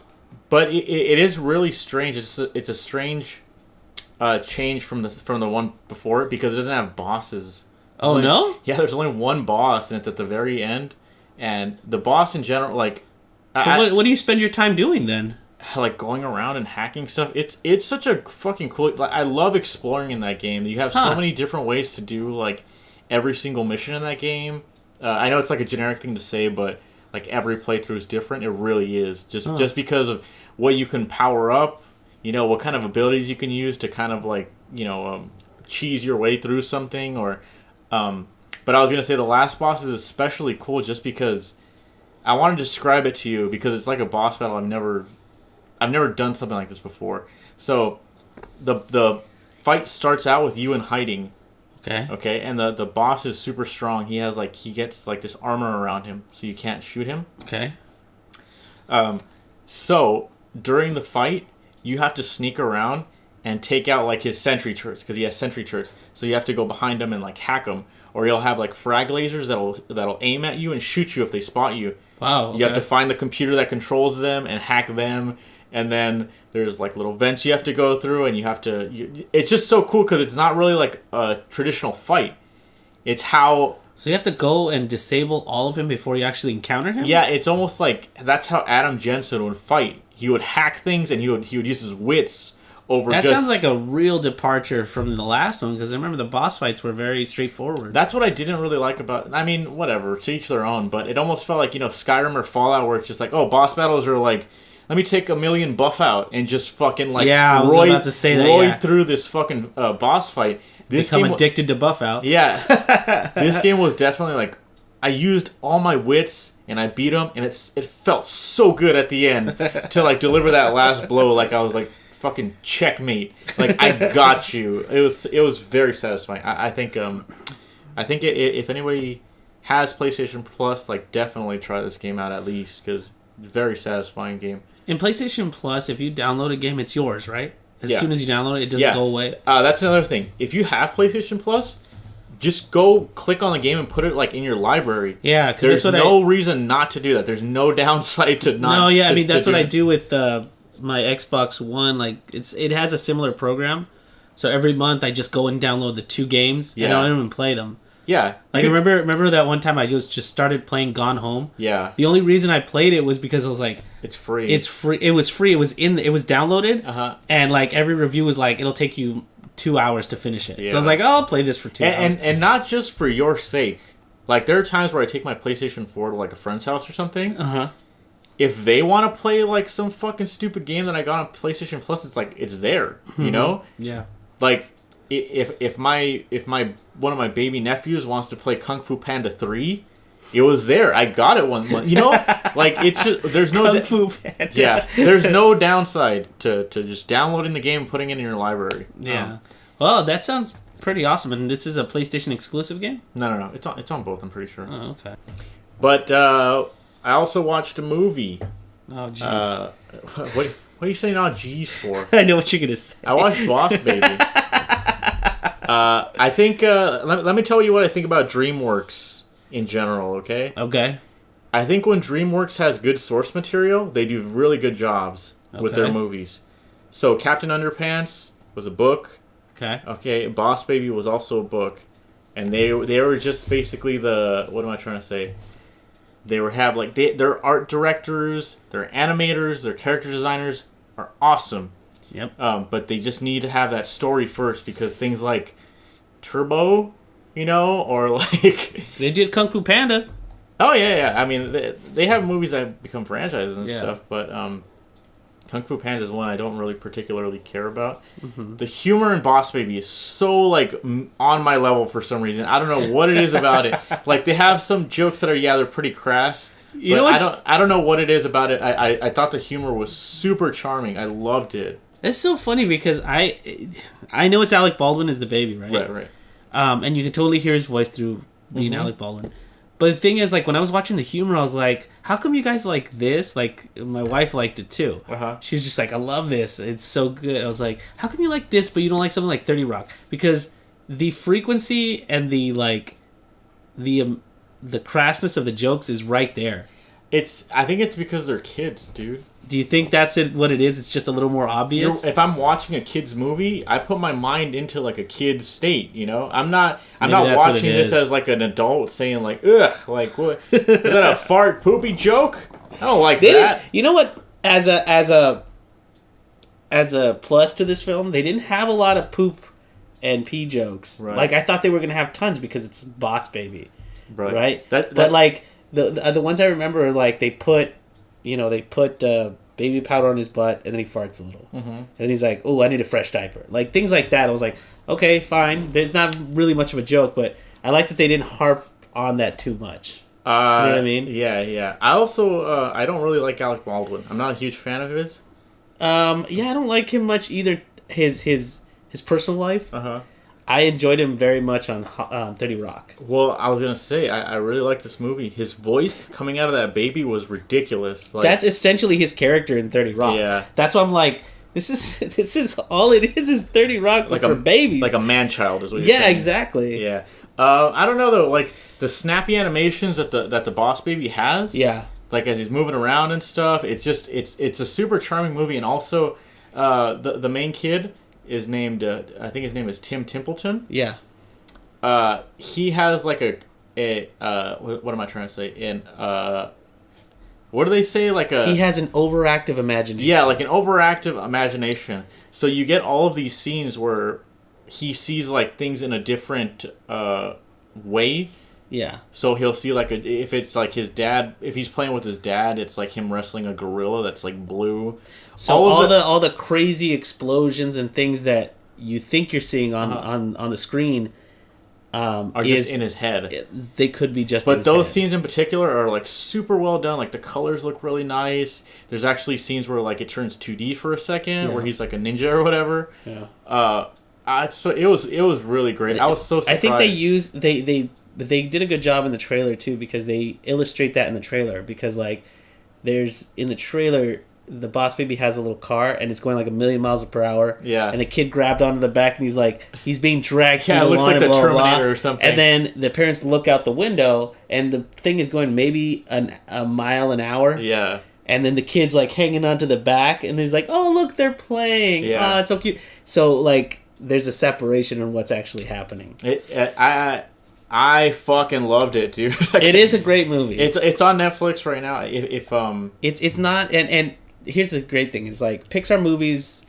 But it is really strange. It's a strange change from the one before it because it doesn't have bosses. Oh, no? Yeah, there's only one boss, and it's at the very end. And the boss in general, like... So what do you spend your time doing then? Like going around and hacking stuff. It's such a fucking cool... Like, I love exploring in that game. You have so many different ways to do, like, every single mission in that game. I know it's like a generic thing to say, but like every playthrough is different. It really is. Just because of what you can power up, you know, what kind of abilities you can use to kind of like, you know, cheese your way through something or... But I was going to say the last boss is especially cool just because I want to describe it to you because it's like a boss battle I've never done something like this before. So the fight starts out with you in hiding. Okay, and the boss is super strong. He gets this armor around him so you can't shoot him. Okay. So during the fight, you have to sneak around and take out like his sentry turrets because he has sentry turrets. So you have to go behind him and like hack him, or he'll have like frag lasers that'll aim at you and shoot you if they spot you. Wow. Okay. You have to find the computer that controls them and hack them, and then there's like little vents you have to go through, and you have to. It's just so cool because it's not really like a traditional fight. It's how. So you have to go and disable all of him before you actually encounter him? Yeah, it's almost like that's how Adam Jensen would fight. He would hack things and he would use his wits over. That sounds like a real departure from the last one because I remember the boss fights were very straightforward. That's what I didn't really like about. I mean, whatever, to each their own. But it almost felt like Skyrim or Fallout, where it's just like, oh, boss battles are like, let me take a million buff out and just fucking like roid through this fucking boss fight. Become addicted to buff out. Yeah, this game was definitely like, I used all my wits and I beat him, and it felt so good at the end to like deliver that last blow. Like I was like, fucking checkmate. Like I got you. It was very satisfying. I think if anybody has PlayStation Plus, like definitely try this game out at least because it's a very satisfying game. In PlayStation Plus, if you download a game, it's yours, right? As soon as you download it, it doesn't go away. That's another thing. If you have PlayStation Plus, just go click on the game and put it like in your library. Yeah, because there's no reason not to do that. There's no downside to not. No, yeah, I mean that's what I do with my Xbox One. Like it has a similar program, so every month I just go and download the 2 games, and I don't even play them. Yeah, like remember that one time I just started playing Gone Home. Yeah, the only reason I played it was because I was like, it's free. It's free. It was free. It was downloaded. And like every review was like, it'll take you 2 hours to finish it. Yeah. So I was like, oh, I'll play this for 2 hours. And not just for your sake. Like there are times where I take my PlayStation 4 to like a friend's house or something. If they want to play like some fucking stupid game that I got on PlayStation Plus, it's like it's there. You know? Yeah. Like if my one of my baby nephews wants to play Kung Fu Panda 3, it was there. I got it one. You know, like it's just there's no Kung Fu Panda. Yeah, there's no downside to just downloading the game and putting it in your library. Yeah. Well, that sounds pretty awesome. And this is a PlayStation exclusive game? No. It's on both. I'm pretty sure. Oh, okay. But I also watched a movie. Oh, jeez. What are you saying? Oh, jeez for? I know what you're gonna say. I watched Boss Baby. I think. Let me tell you what I think about DreamWorks in general. Okay. Okay. I think when DreamWorks has good source material, they do really good jobs with their movies. So Captain Underpants was a book. Okay. Okay. Boss Baby was also a book, and they were just basically what am I trying to say? They have like their art directors, their animators, their character designers are awesome. Yep. But they just need to have that story first because things like Turbo, or like they did Kung Fu Panda. Oh yeah. I mean, they have movies that become franchises and stuff, but Kung Fu Panda is one I don't really particularly care about. The humor in Boss Baby is so like on my level for some reason. I don't know what it is about it. Like they have some jokes that are they're pretty crass. I don't know what it is about it. I thought the humor was super charming. I loved it. It's so funny because I know it's Alec Baldwin as the baby, right? Right. And you can totally hear his voice through being Alec Baldwin. But the thing is, like, when I was watching the humor, I was like, how come you guys like this? Like, my wife liked it too. She was just like, I love this. It's so good. I was like, how come you like this, but you don't like something like 30 Rock? Because the frequency and the like the crassness of the jokes is right there. I think it's because they're kids, dude. Do you think that's what it is? It's just a little more obvious. If I'm watching a kid's movie, I put my mind into like a kid's state. You know, I'm not watching this as like an adult saying like, ugh, like what is that a fart poopy joke? I don't like that. You know what? As a plus to this film, they didn't have a lot of poop and pee jokes. Right. Like I thought they were gonna have tons because it's Boss Baby, right? But like the ones I remember are like they put baby powder on his butt and then he farts a little, and he's like, "Oh, I need a fresh diaper." Like things like that. I was like, okay, fine. There's not really much of a joke, but I like that they didn't harp on that too much. You know what I mean? Yeah. I also I don't really like Alec Baldwin. I'm not a huge fan of his. Yeah, I don't like him much either. His personal life. I enjoyed him very much on 30 Rock. Well, I was gonna say I really like this movie. His voice coming out of that baby was ridiculous. Like, that's essentially his character in 30 Rock. Yeah, that's why I'm like, this is all it is 30 Rock like for babies, like a man child is what you're saying. Yeah, exactly. Yeah, I don't know though. Like the snappy animations that the Boss Baby has. Yeah. Like as he's moving around and stuff, it's a super charming movie, and also the main kid is named I think his name is Tim Templeton. Yeah. He has like what am I trying to say? What do they say? He has an overactive imagination. Yeah, like an overactive imagination. So you get all of these scenes where he sees like things in a different way. Yeah. So he'll see like if it's like his dad, if he's playing with his dad, it's like him wrestling a gorilla that's like blue. So all the crazy explosions and things that you think you're seeing on the screen are just in his head. They could be just. But those scenes in particular are like super well done. Like the colors look really nice. There's actually scenes where like it turns 2D for a second, where he's like a ninja or whatever. Yeah. So it was really great. I was so surprised. I think they did a good job in the trailer too, because they illustrate that in the trailer. Because like, there's in the trailer, the Boss Baby has a little car and it's going like 1,000,000 miles per hour. Yeah. And the kid grabbed onto the back and he's being dragged through it the looks lawn like the and blah, Terminator blah. or something. And then the parents look out the window and the thing is going maybe a mile an hour. Yeah. And then the kid's like hanging onto the back and he's like, "Oh, look, they're playing. Yeah. Oh, it's so cute." So like, there's a separation in what's actually happening. I fucking loved it, dude. It is a great movie. It's on Netflix right now. It's not, and here's the great thing is like Pixar movies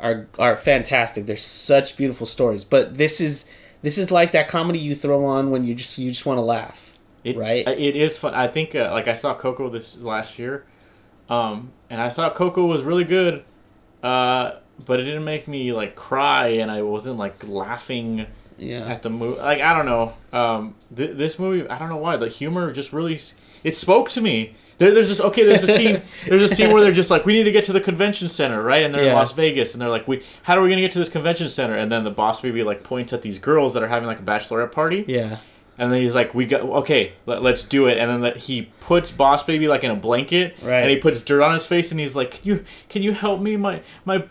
are fantastic. They're such beautiful stories, but this is like that comedy you throw on when you just want to laugh, right? It is fun. I think like I saw Coco this last year, and I thought Coco was really good, but it didn't make me like cry, and I wasn't like laughing. Yeah. At the movie, like I don't know, this movie, I don't know why the humor just really it spoke to me. There's a scene where they're just like, we need to get to the convention center, right? And they're in Las Vegas, and they're like, how are we gonna get to this convention center? And then the Boss Baby like points at these girls that are having like a bachelorette party. Yeah. And then he's like, let's do it. And then he puts Boss Baby like in a blanket, right? And he puts dirt on his face, and he's like, can you help me? My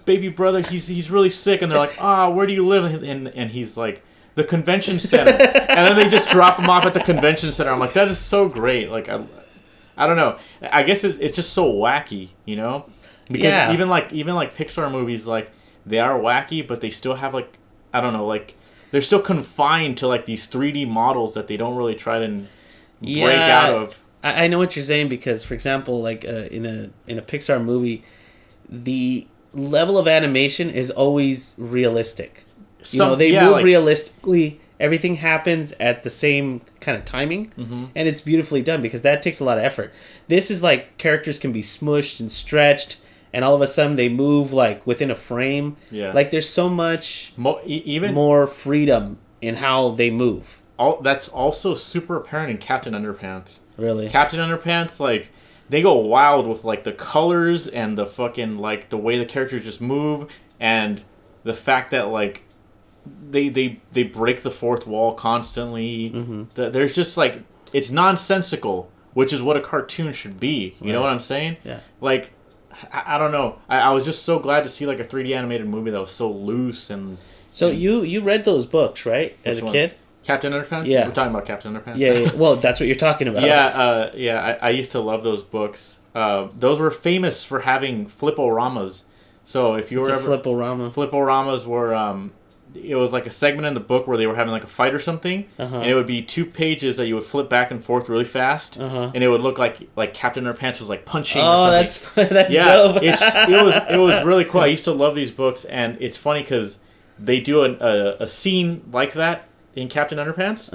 baby brother, he's really sick. And they're like, where do you live? And he's like, the convention center. And then they just drop him off at the convention center. I'm like, that is so great. Like, I don't know. I guess it's just so wacky, you know? Because even like Pixar movies, like, they are wacky, but they still have like, I don't know, like, they're still confined to like these 3D models that they don't really try to break out of. I know what you're saying, because for example, like in a Pixar movie, the level of animation is always realistic. They move realistically. Everything happens at the same kind of timing, and it's beautifully done because that takes a lot of effort. This is like characters can be smushed and stretched, and all of a sudden they move like within a frame. Yeah. Like there's so much more freedom in how they move. That's also super apparent in Captain Underpants. Really? Captain Underpants, like, they go wild with like the colors and the fucking like the way the characters just move, and the fact that like they break the fourth wall constantly. There's just like, it's nonsensical, which is what a cartoon should be. You know what I'm saying? Yeah. Like, I don't know. I was just so glad to see like a 3D animated movie that was so loose and So you read those books, right? As Which a one? kid? Captain Underpants? Yeah. We're talking about Captain Underpants? Yeah. Well, that's what you're talking about. Yeah, I used to love those books. Those were famous for having fliporamas. So if you were ever... Fliporama. Fliporamas were... it was like a segment in the book where they were having like a fight or something, and it would be 2 pages that you would flip back and forth really fast, and it would look like Captain Underpants was like punching. Oh, or something. that's dope. it was really cool. I used to love these books, and it's funny because they do a scene like that in Captain Underpants,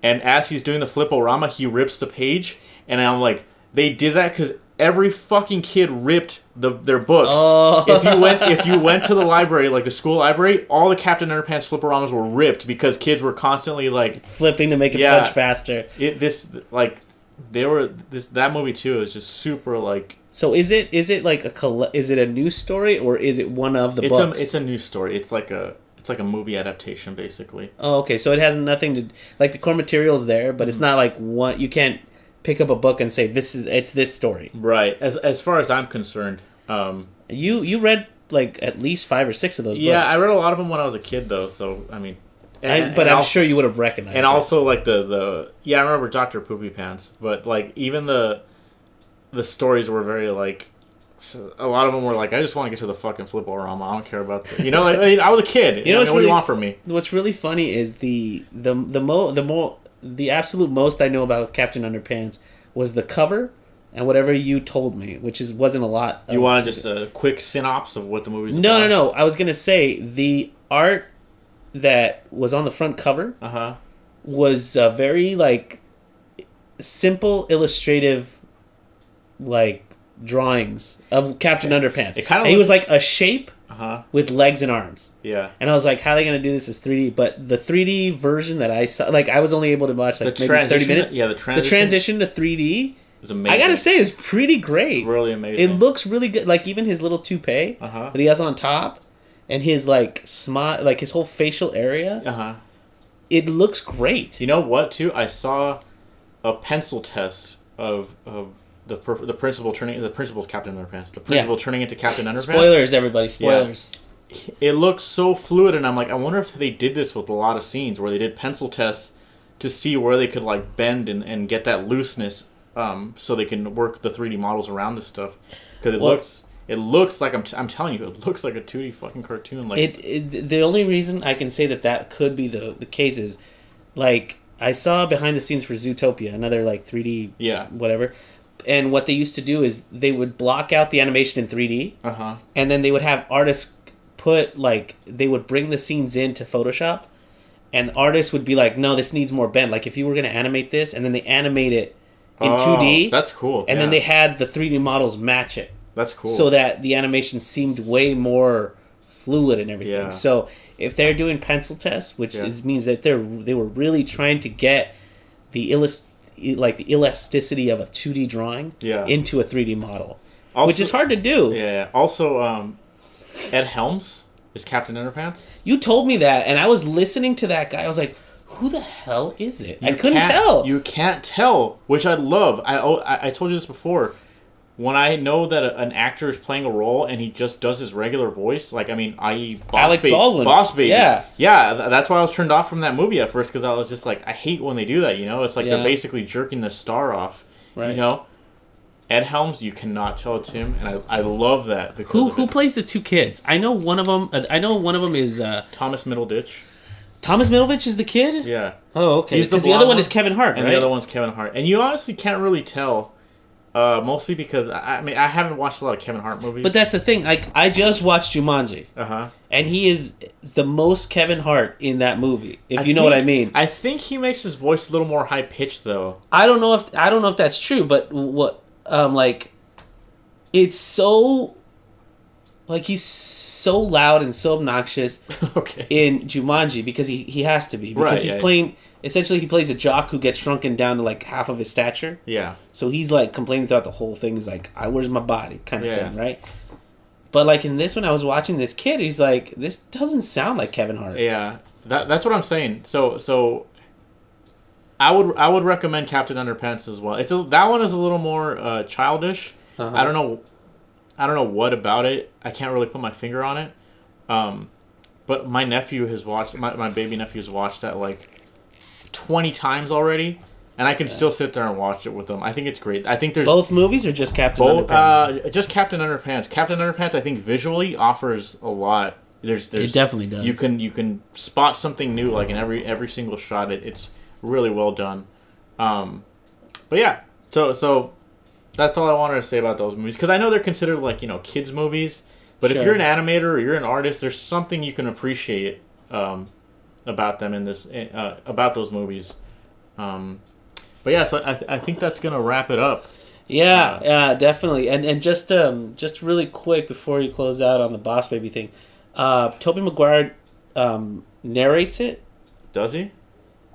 and as he's doing the fliporama, he rips the page, and I'm like, they did that because every fucking kid ripped their books. Oh. If you went to the library, like the school library, all the Captain Underpants fliporamas were ripped because kids were constantly like flipping to make it punch faster. That movie too is just super like. So is it like is it a new story or is it one of the books? It's a new story. It's like a movie adaptation basically. Oh, okay. So it has nothing to like the core material's there, but it's not like one. You can't pick up a book and say it's this story. Right. As far as I'm concerned, you read like at least 5 or 6 of those books. Yeah, I read a lot of them when I was a kid though. So I mean, I'm sure you would have recognized. And it. Also like I remember Dr. Poopy Pants, but like even the stories were very like. A lot of them were like, I just want to get to the fucking fliporama. I don't care about the, like, I mean, I was a kid. What do you want from me? What's really funny is the absolute most I know about Captain Underpants was the cover and whatever you told me, which wasn't a lot. You want just a quick synopsis of what the movie's about? No. I was gonna say the art that was on the front cover was very like simple illustrative like drawings of Captain Underpants. He was like a shape with legs and arms. Yeah. And I was like, how are they going to do this as 3D? But the 3D version that I saw, like I was only able to watch like maybe 30 minutes. Yeah, the transition to 3D. It was amazing. I got to say, it's pretty great. Really amazing. It looks really good. Like even his little toupee that he has on top and his like smile, like his whole facial area. It looks great. You know what, too? I saw a pencil test of the principal the principal's Captain Underpants. The principal turning into Captain Underpants. Spoilers, everybody. Spoilers. Yeah. It looks so fluid, and I'm like, I wonder if they did this with a lot of scenes where they did pencil tests to see where they could like bend and get that looseness, so they can work the 3D models around this stuff. Because it looks like I'm telling you, it looks like a 2D fucking cartoon. Like the only reason I can say that could be the case is, like I saw behind the scenes for Zootopia, another like 3D whatever. And what they used to do is they would block out the animation in 3D, and then they would have artists they would bring the scenes into Photoshop, and the artists would be like, no, this needs more bend. Like if you were going to animate this, and then they animate it in 2D. That's cool. And then they had the 3D models match it. That's cool. So that the animation seemed way more fluid and everything. Yeah. So if they're doing pencil tests, which means that they were really trying to get the elasticity of a 2D drawing into a 3D model, also, which is hard to do. Yeah. Also, Ed Helms is Captain Underpants. You told me that, and I was listening to that guy. I was like, who the hell is it? I couldn't tell. You can't tell, which I love. I told you this before. When I know that an actor is playing a role and he just does his regular voice, like, I mean, i.e. Alec Baldwin. Boss Baby. Yeah. Yeah, that's why I was turned off from that movie at first, because I was just like, I hate when they do that, It's like they're basically jerking the star off, right. Ed Helms, you cannot tell it's him, and I love that. Who plays the 2 kids? I know one of them is... Thomas Middleditch. Thomas Middleditch is the kid? Yeah. Oh, okay. Because the other one is Kevin Hart, and right? the other one's Kevin Hart. And you honestly can't really tell... mostly because I haven't watched a lot of Kevin Hart movies. But that's the thing. I just watched Jumanji. And he is the most Kevin Hart in that movie. If you know what I mean. I think he makes his voice a little more high pitched though. I don't know if that's true, but what it's so like he's so loud and so obnoxious in Jumanji because he has to be because he's playing. Essentially, he plays a jock who gets shrunken down to like half of his stature. Yeah. So he's like complaining throughout the whole thing. He's like, where's my body? Kind of thing, right? But like in this one, I was watching this kid. He's like, this doesn't sound like Kevin Hart. Yeah. That's what I'm saying. So I would recommend Captain Underpants as well. That one is a little more childish. I don't know what about it. I can't really put my finger on it. but my nephew has watched my baby nephew has watched that like 20 times already, and I can still sit there and watch it with them. I think it's great. I think there's both movies or just Captain Underpants? Just Captain Underpants. Captain Underpants, I think visually offers a lot. There's it definitely does. You can spot something new like in every single shot. It's really well done. But yeah, so that's all I wanted to say about those movies, because I know they're considered like, kids movies, but if you're an animator or you're an artist, there's something you can appreciate about them in this about those movies. But yeah, so I think that's gonna wrap it up. Yeah, definitely. And just really quick before you close out on the Boss Baby thing, Tobey Maguire narrates it. Does he?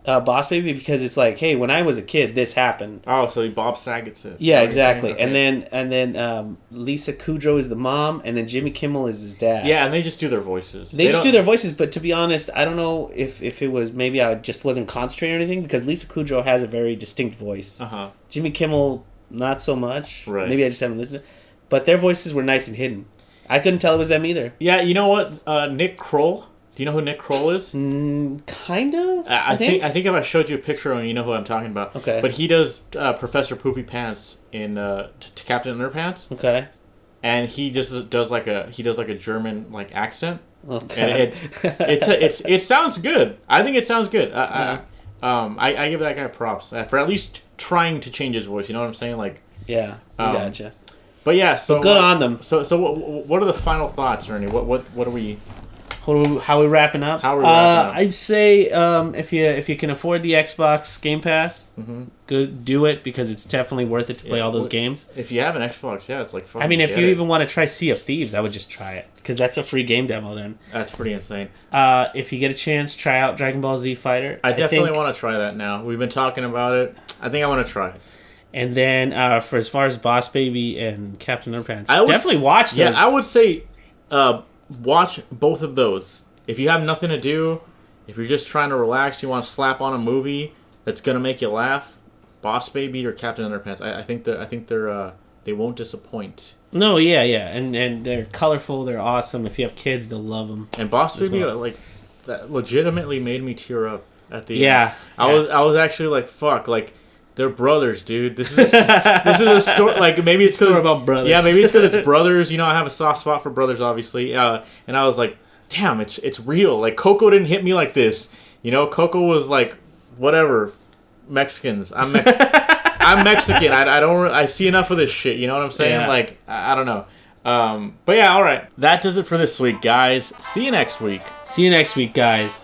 Boss Baby, because it's like, hey, when I was a kid, this happened. Oh, so Bob Saget's it. Yeah, exactly. Okay. And then Lisa Kudrow is the mom, and then Jimmy Kimmel is his dad. Yeah, and they just do their voices. They just do their voices, but to be honest, I don't know if it was, maybe I just wasn't concentrating or anything, because Lisa Kudrow has a very distinct voice. Uh-huh. Jimmy Kimmel, not so much. Right. Maybe I just haven't listened. But their voices were nice and hidden. I couldn't tell it was them either. Yeah, you know what? Nick Kroll. Do you know who Nick Kroll is? Kind of. I think if I showed you a picture of him, you know who I'm talking about. Okay. But he does Professor Poopy Pants in Captain Underpants. Okay. And he just does like a German like accent. Okay. And it sounds good. I think it sounds good. I give that guy props for at least trying to change his voice. You know what I'm saying? Like. Yeah. Gotcha. But yeah, so good on them. So what are the final thoughts, Ernie? What are we? How are we wrapping up? How are we wrapping up? I'd say if you can afford the Xbox Game Pass, good, do it, because it's definitely worth it to play all those games. If you have an Xbox, yeah, it's like fun. I mean, if you even want to try Sea of Thieves, I would just try it, because that's a free game demo then. That's pretty insane. If you get a chance, try out Dragon Ball Z Fighter. I definitely want to try that now. We've been talking about it. I think I want to try it. And then for as far as Boss Baby and Captain Underpants, definitely watch those. Yeah, I would say watch both of those. If you have nothing to do, if you're just trying to relax, you want to slap on a movie that's gonna make you laugh, Boss Baby or Captain Underpants. I think they won't disappoint. No, yeah, and they're colorful. They're awesome. If you have kids, they'll love them. And Boss Baby, like, that legitimately made me tear up at the end. Yeah. I was actually like, fuck, like. They're brothers, dude. This is a story. Like, maybe it's story about brothers. Yeah, maybe it's because it's brothers. I have a soft spot for brothers, obviously. And I was like, damn, it's real. Like, Coco didn't hit me like this. Coco was like, whatever, Mexicans. I'm Mexican. I see enough of this shit. You know what I'm saying? Yeah. Like, I don't know. But yeah, all right. That does it for this week, guys. See you next week. See you next week, guys.